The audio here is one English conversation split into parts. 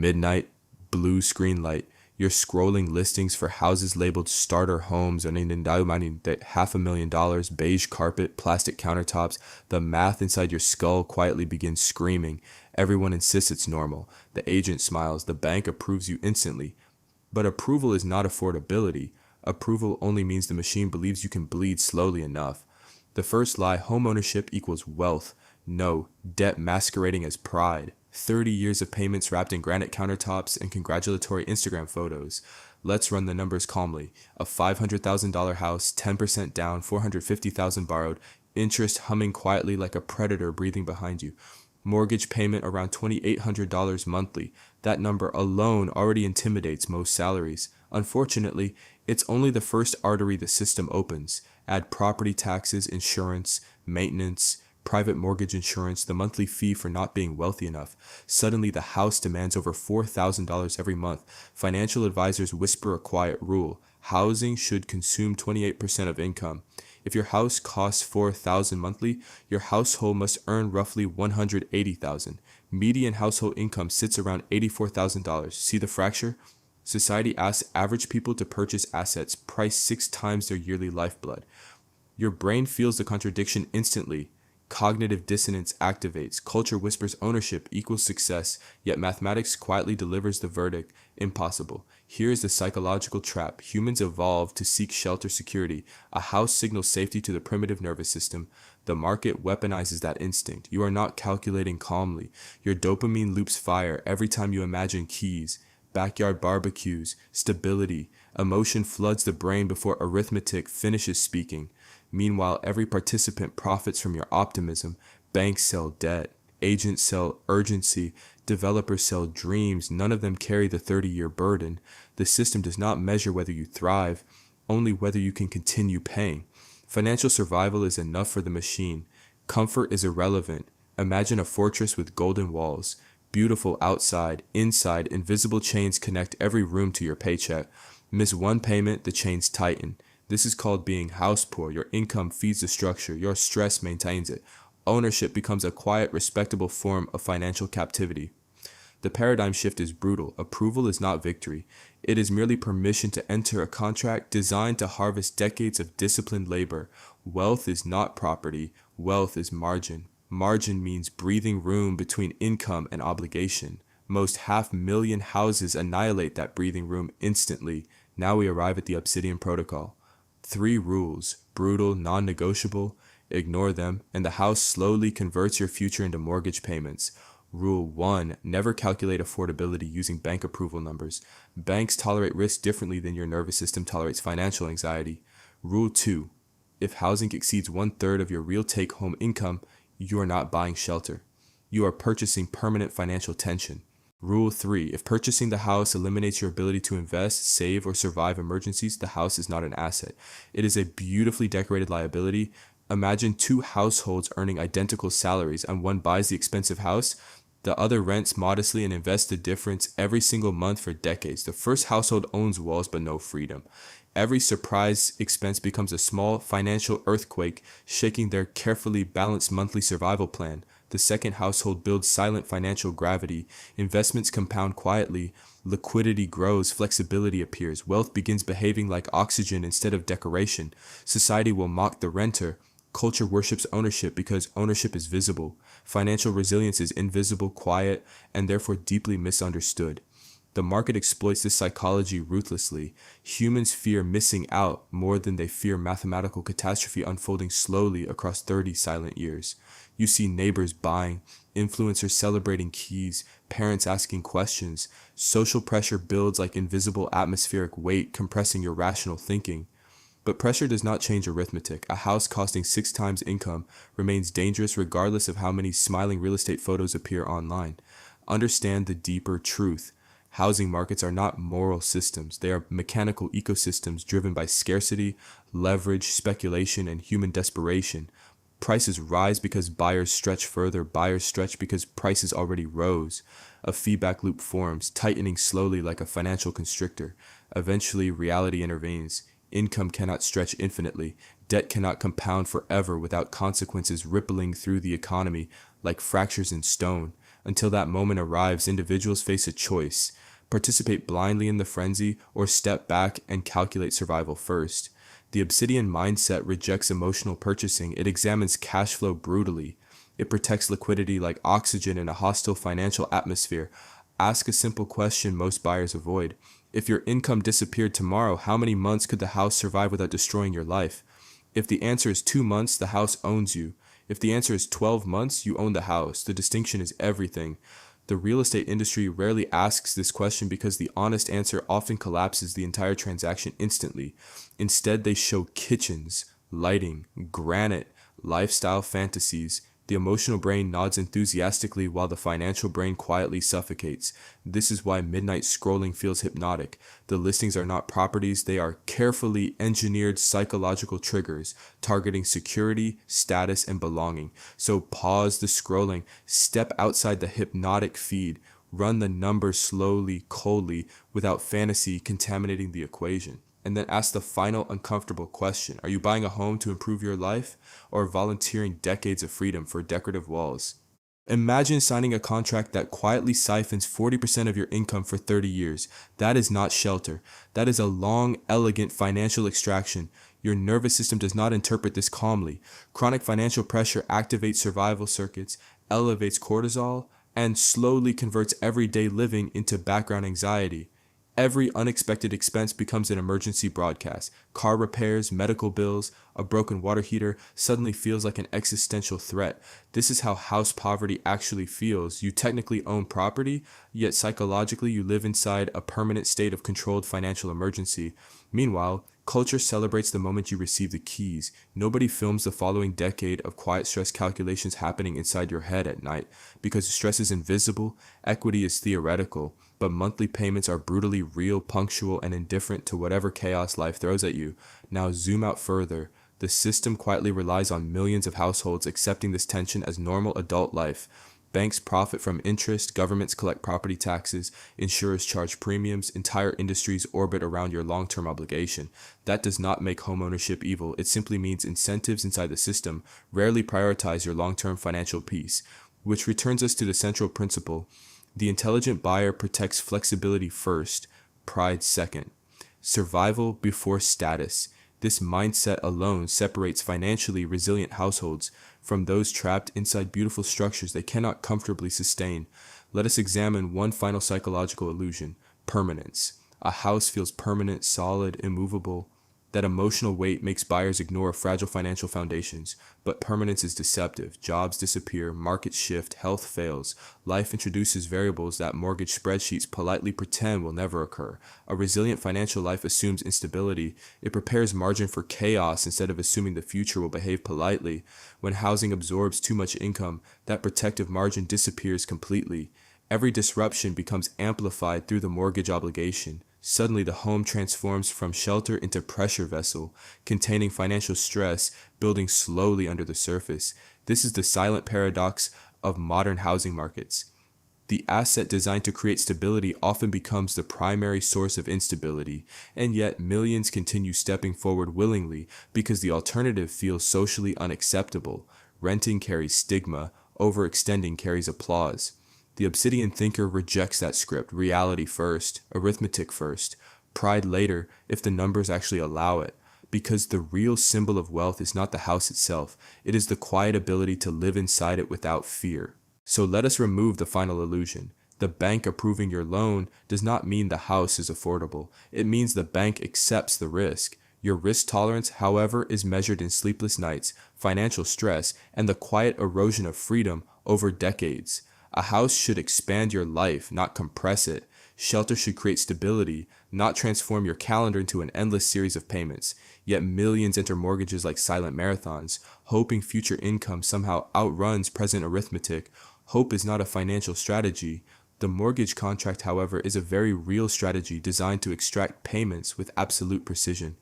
Midnight, blue screen light. You're scrolling listings for houses labeled starter homes and that $500,000, beige carpet, plastic countertops. The math inside your skull quietly begins screaming. Everyone insists it's normal. The agent smiles. The bank approves you instantly. But approval is not affordability. Approval only means the machine believes you can bleed slowly enough. The first lie, homeownership equals wealth. No, debt masquerading as pride. 30 years of payments wrapped in granite countertops and congratulatory Instagram photos. Let's run the numbers calmly. A $500,000 house, 10% down, $450,000 borrowed, interest humming quietly like a predator breathing behind you. Mortgage payment around $2,800 monthly. That number alone already intimidates most salaries. Unfortunately, it's only the first artery the system opens. Add property taxes, insurance, maintenance, private mortgage insurance, the monthly fee for not being wealthy enough. Suddenly, the house demands over $4,000 every month. Financial advisors whisper a quiet rule. Housing should consume 28% of income. If your house costs $4,000 monthly, your household must earn roughly $180,000. Median household income sits around $84,000. See the fracture? Society asks average people to purchase assets priced 6 times their yearly lifeblood. Your brain feels the contradiction instantly. Cognitive dissonance activates. Culture whispers ownership equals success, yet mathematics quietly delivers the verdict: impossible. Here is the psychological trap. Humans evolved to seek shelter security. A house signals safety to the primitive nervous system. The market weaponizes that instinct. You are not calculating calmly. Your dopamine loops fire every time you imagine keys, backyard barbecues, stability. Emotion floods the brain before arithmetic finishes speaking. Meanwhile, every participant profits from your optimism. Banks sell debt, agents sell urgency, developers sell dreams. None of them carry the 30-year burden. The system does not measure whether you thrive, only whether you can continue paying. Financial survival is enough for the machine. Comfort is irrelevant. Imagine a fortress with golden walls. Beautiful outside, inside, invisible chains connect every room to your paycheck. Miss one payment, the chains tighten. This is called being house poor. Your income feeds the structure. Your stress maintains it. Ownership becomes a quiet, respectable form of financial captivity. The paradigm shift is brutal. Approval is not victory. It is merely permission to enter a contract designed to harvest decades of disciplined labor. Wealth is not property. Wealth is margin. Margin means breathing room between income and obligation. Most 500,000 houses annihilate that breathing room instantly. Now we arrive at the Obsidian Protocol. 3 rules, brutal, non-negotiable. Ignore them, and the house slowly converts your future into mortgage payments. Rule 1. Never calculate affordability using bank approval numbers. Banks tolerate risk differently than your nervous system tolerates financial anxiety. Rule 2. If housing exceeds 1/3 of your real take-home income, you are not buying shelter. You are purchasing permanent financial tension. Rule 3. If purchasing the house eliminates your ability to invest, save, or survive emergencies, the house is not an asset. It is a beautifully decorated liability. Imagine 2 households earning identical salaries, and one buys the expensive house, the other rents modestly and invests the difference every single month for decades. The first household owns walls but no freedom. Every surprise expense becomes a small financial earthquake, shaking their carefully balanced monthly survival plan. The second household builds silent financial gravity. Investments compound quietly. Liquidity grows. Flexibility appears. Wealth begins behaving like oxygen instead of decoration. Society will mock the renter. Culture worships ownership because ownership is visible. Financial resilience is invisible, quiet, and therefore deeply misunderstood. The market exploits this psychology ruthlessly. Humans fear missing out more than they fear mathematical catastrophe unfolding slowly across 30 silent years. You see neighbors buying, influencers celebrating keys, parents asking questions. Social pressure builds like invisible atmospheric weight, compressing your rational thinking. But pressure does not change arithmetic. A house costing 6 times income remains dangerous regardless of how many smiling real estate photos appear online. Understand the deeper truth. Housing markets are not moral systems. They are mechanical ecosystems driven by scarcity, leverage, speculation, and human desperation. Prices rise because buyers stretch further. Buyers stretch because prices already rose. A feedback loop forms, tightening slowly like a financial constrictor. Eventually, reality intervenes. Income cannot stretch infinitely. Debt cannot compound forever without consequences rippling through the economy like fractures in stone. Until that moment arrives, individuals face a choice: participate blindly in the frenzy or step back and calculate survival first. The Obsidian mindset rejects emotional purchasing. It examines cash flow brutally. It protects liquidity like oxygen in a hostile financial atmosphere. Ask a simple question most buyers avoid. If your income disappeared tomorrow, how many months could the house survive without destroying your life? If the answer is 2 months, the house owns you. If the answer is 12 months, you own the house. The distinction is everything. The real estate industry rarely asks this question because the honest answer often collapses the entire transaction instantly. Instead, they show kitchens, lighting, granite, lifestyle fantasies. The emotional brain nods enthusiastically while the financial brain quietly suffocates. This is why midnight scrolling feels hypnotic. The listings are not properties, they are carefully engineered psychological triggers targeting security, status, and belonging. So pause the scrolling, step outside the hypnotic feed, run the numbers slowly, coldly, without fantasy contaminating the equation. And then ask the final uncomfortable question: are you buying a home to improve your life, or volunteering decades of freedom for decorative walls? Imagine signing a contract that quietly siphons 40% of your income for 30 years. That is not shelter. That is a long, elegant financial extraction. Your nervous system does not interpret this calmly. Chronic financial pressure activates survival circuits, elevates cortisol, and slowly converts everyday living into background anxiety. Every unexpected expense becomes an emergency broadcast. Car repairs, medical bills, a broken water heater suddenly feels like an existential threat. This is how house poverty actually feels. You technically own property, yet psychologically you live inside a permanent state of controlled financial emergency. Meanwhile, culture celebrates the moment you receive the keys. Nobody films the following decade of quiet stress calculations happening inside your head at night. Because stress is invisible, equity is theoretical, but monthly payments are brutally real, punctual, and indifferent to whatever chaos life throws at you. Now zoom out further. The system quietly relies on millions of households accepting this tension as normal adult life. Banks profit from interest, governments collect property taxes, insurers charge premiums, entire industries orbit around your long-term obligation. That does not make homeownership evil. It simply means incentives inside the system rarely prioritize your long-term financial peace, which returns us to the central principle. The intelligent buyer protects flexibility first, pride second. Survival before status. This mindset alone separates financially resilient households from those trapped inside beautiful structures they cannot comfortably sustain. Let us examine one final psychological illusion: permanence. A house feels permanent, solid, immovable. That emotional weight makes buyers ignore fragile financial foundations, but permanence is deceptive. Jobs disappear, markets shift, health fails. Life introduces variables that mortgage spreadsheets politely pretend will never occur. A resilient financial life assumes instability. It prepares margin for chaos instead of assuming the future will behave politely. When housing absorbs too much income, that protective margin disappears completely. Every disruption becomes amplified through the mortgage obligation. Suddenly, the home transforms from shelter into pressure vessel, containing financial stress, building slowly under the surface. This is the silent paradox of modern housing markets. The asset designed to create stability often becomes the primary source of instability, and yet millions continue stepping forward willingly because the alternative feels socially unacceptable. Renting carries stigma, overextending carries applause. The Obsidian thinker rejects that script: reality first, arithmetic first, pride later if the numbers actually allow it. Because the real symbol of wealth is not the house itself, it is the quiet ability to live inside it without fear. So let us remove the final illusion. The bank approving your loan does not mean the house is affordable. It means the bank accepts the risk. Your risk tolerance, however, is measured in sleepless nights, financial stress, and the quiet erosion of freedom over decades. A house should expand your life, not compress it. Shelter should create stability, not transform your calendar into an endless series of payments. Yet millions enter mortgages like silent marathons, hoping future income somehow outruns present arithmetic. Hope is not a financial strategy. The mortgage contract, however, is a very real strategy designed to extract payments with absolute precision.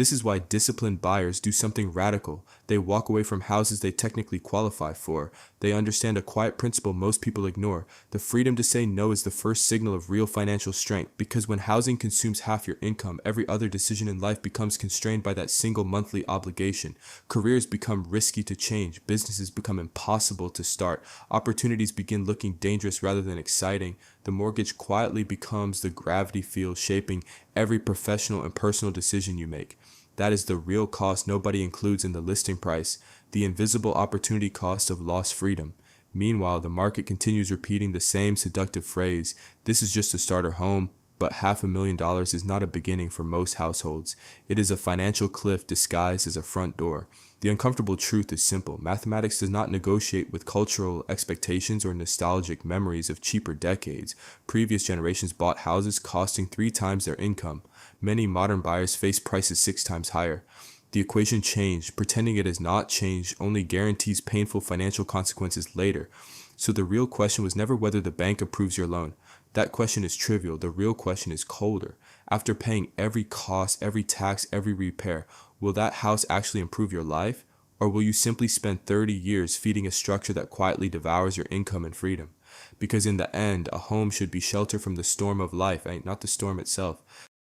This is why disciplined buyers do something radical. They walk away from houses they technically qualify for. They understand a quiet principle most people ignore. The freedom to say no is the first signal of real financial strength, because when housing consumes half your income, every other decision in life becomes constrained by that single monthly obligation. Careers become risky to change. Businesses become impossible to start. Opportunities begin looking dangerous rather than exciting. The mortgage quietly becomes the gravity field shaping every professional and personal decision you make. That is the real cost nobody includes in the listing price, the invisible opportunity cost of lost freedom. Meanwhile, the market continues repeating the same seductive phrase, "This is just a starter home," but $500,000 is not a beginning for most households. It is a financial cliff disguised as a front door. The uncomfortable truth is simple. Mathematics does not negotiate with cultural expectations or nostalgic memories of cheaper decades. Previous generations bought houses costing 3 times their income. Many modern buyers face prices 6 times higher. The equation changed. Pretending it has not changed only guarantees painful financial consequences later. So the real question was never whether the bank approves your loan. That question is trivial. The real question is colder. After paying every cost, every tax, every repair, will that house actually improve your life? Or will you simply spend 30 years feeding a structure that quietly devours your income and freedom? Because in the end, a home should be shelter from the storm of life, not the storm itself.